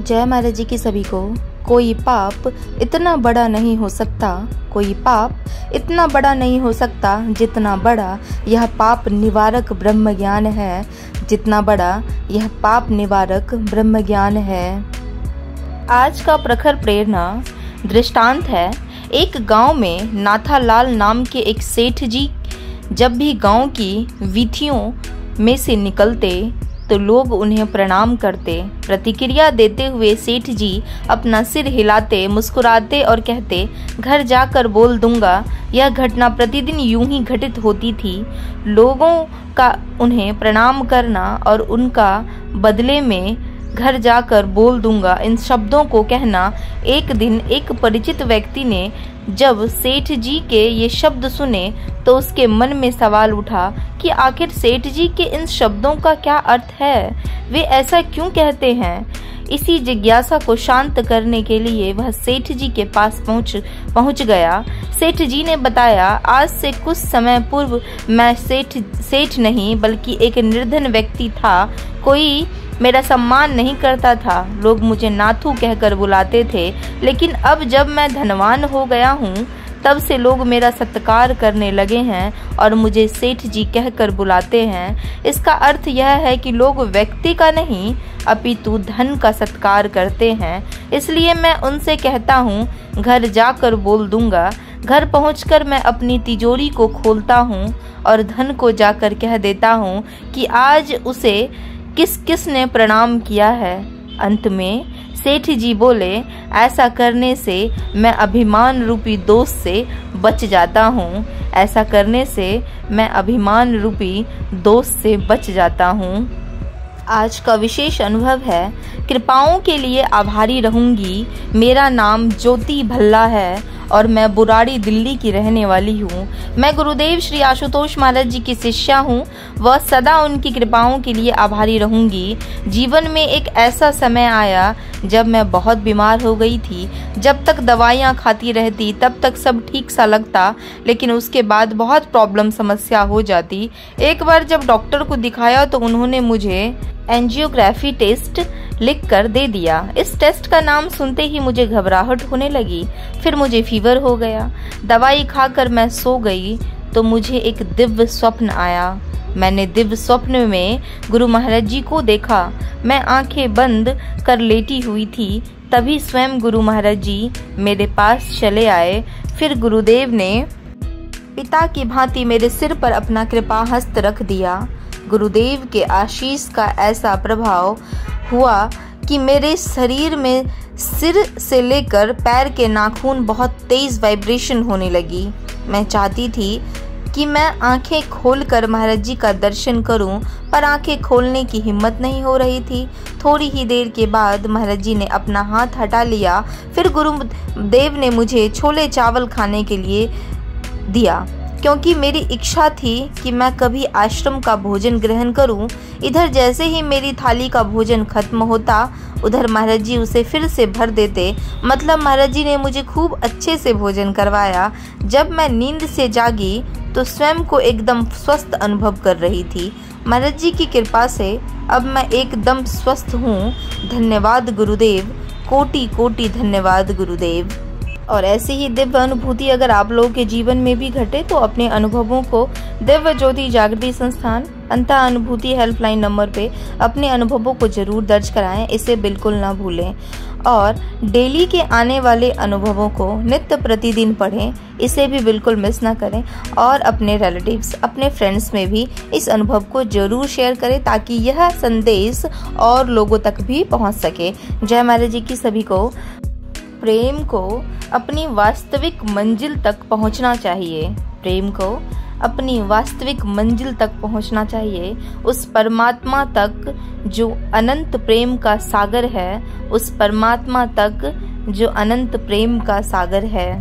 जय महाराज जी की सभी को। कोई पाप इतना बड़ा नहीं हो सकता, कोई पाप इतना बड़ा नहीं हो सकता जितना बड़ा यह पाप निवारक ब्रह्म ज्ञान है, जितना बड़ा यह पाप निवारक ब्रह्म ज्ञान है। आज का प्रखर प्रेरणा दृष्टांत है। एक गांव में नाथालाल नाम के एक सेठ जी जब भी गांव की वीथियों में से निकलते तो लोग उन्हें प्रणाम करते। प्रतिक्रिया देते हुए सेठ जी अपना सिर हिलाते, मुस्कुराते और कहते, घर जाकर बोल दूंगा। यह घटना प्रतिदिन यूं ही घटित होती थी। लोगों का उन्हें प्रणाम करना और उनका बदले में घर जाकर बोल दूंगा, इन शब्दों को कहना। एक दिन एक परिचित व्यक्ति ने जब सेठ जी के ये शब्द सुने तो उसके मन में सवाल उठा कि आखिर सेठ जी के इन शब्दों का क्या अर्थ है, वे ऐसा क्यों कहते हैं। इसी जिज्ञासा को शांत करने के लिए वह सेठ जी के पास पहुंच गया। सेठ जी ने बताया, आज से कुछ समय पूर्व मैं सेठ नहीं बल्कि एक निर्धन व्यक्ति था। कोई मेरा सम्मान नहीं करता था, लोग मुझे नाथू कहकर बुलाते थे, लेकिन अब जब मैं धनवान हो गया हूँ तब से लोग मेरा सत्कार करने लगे हैं और मुझे सेठ जी कहकर बुलाते हैं। इसका अर्थ यह है कि लोग व्यक्ति का नहीं अपितु धन का सत्कार करते हैं। इसलिए मैं उनसे कहता हूँ, घर जाकर बोल दूंगा। घर पहुंचकर मैं अपनी तिजोरी को खोलता हूँ और धन को जाकर कह देता हूँ कि आज उसे किस किस ने प्रणाम किया है। अंत में सेठ जी बोले, ऐसा करने से मैं अभिमान रूपी दोष से बच जाता हूँ। ऐसा करने से मैं अभिमान रूपी दोष से बच जाता हूँ। आज का विशेष अनुभव है, कृपाओं के लिए आभारी रहूंगी। मेरा नाम ज्योति भल्ला है और मैं बुराड़ी दिल्ली की रहने वाली हूँ। मैं गुरुदेव श्री आशुतोष महाराज जी की शिष्या हूँ। वह सदा उनकी कृपाओं के लिए आभारी रहूंगी। जीवन में एक ऐसा समय आया जब मैं बहुत बीमार हो गई थी। जब तक दवाइयाँ खाती रहती तब तक सब ठीक सा लगता, लेकिन उसके बाद बहुत प्रॉब्लम समस्या हो जाती। एक बार जब डॉक्टर को दिखाया तो उन्होंने मुझे एंजियोग्राफी टेस्ट लिख कर दे दिया। इस टेस्ट का नाम सुनते ही मुझे घबराहट होने लगी। फिर मुझे फीवर हो गया। दवाई खाकर मैं सो गई तो मुझे एक दिव्य स्वप्न आया। मैंने दिव्य स्वप्न में गुरु महाराज जी को देखा। मैं आंखें बंद कर लेटी हुई थी। तभी स्वयं गुरु महाराज जी मेरे पास चले आए। फिर गुरुदेव ने पिता की भांति मेरे सिर पर अपना कृपा हस्त रख दिया। गुरुदेव के आशीष का ऐसा प्रभाव हुआ कि मेरे शरीर में सिर से लेकर पैर के नाखून बहुत तेज वाइब्रेशन होने लगी। मैं चाहती थी कि मैं आंखें खोलकर महाराज जी का दर्शन करूं, पर आंखें खोलने की हिम्मत नहीं हो रही थी। थोड़ी ही देर के बाद महाराज जी ने अपना हाथ हटा लिया। फिर गुरुदेव ने मुझे छोले चावल खाने के लिए दिया, क्योंकि मेरी इच्छा थी कि मैं कभी आश्रम का भोजन ग्रहण करूं। इधर जैसे ही मेरी थाली का भोजन खत्म होता उधर महाराज जी उसे फिर से भर देते। मतलब महाराज जी ने मुझे खूब अच्छे से भोजन करवाया। जब मैं नींद से जागी तो स्वयं को एकदम स्वस्थ अनुभव कर रही थी। महाराज जी की कृपा से अब मैं एकदम स्वस्थ हूँ। धन्यवाद गुरुदेव, कोटि कोटि धन्यवाद गुरुदेव। और ऐसी ही दिव्य अनुभूति अगर आप लोगों के जीवन में भी घटे तो अपने अनुभवों को दिव्य ज्योति जागृति संस्थान अंतः अनुभूति हेल्पलाइन नंबर पे अपने अनुभवों को जरूर दर्ज कराएं। इसे बिल्कुल ना भूलें और डेली के आने वाले अनुभवों को नित्य प्रतिदिन पढ़ें। इसे भी बिल्कुल मिस ना करें और अपने रिलेटिव्स, अपने फ्रेंड्स में भी इस अनुभव को जरूर शेयर करें ताकि यह संदेश और लोगों तक भी पहुंच सके। जय महाराज जी की सभी को। प्रेम को अपनी वास्तविक मंजिल तक पहुंचना चाहिए। प्रेम को अपनी वास्तविक मंजिल तक पहुंचना चाहिए, उस परमात्मा तक जो अनंत प्रेम का सागर है, उस परमात्मा तक जो अनंत प्रेम का सागर है।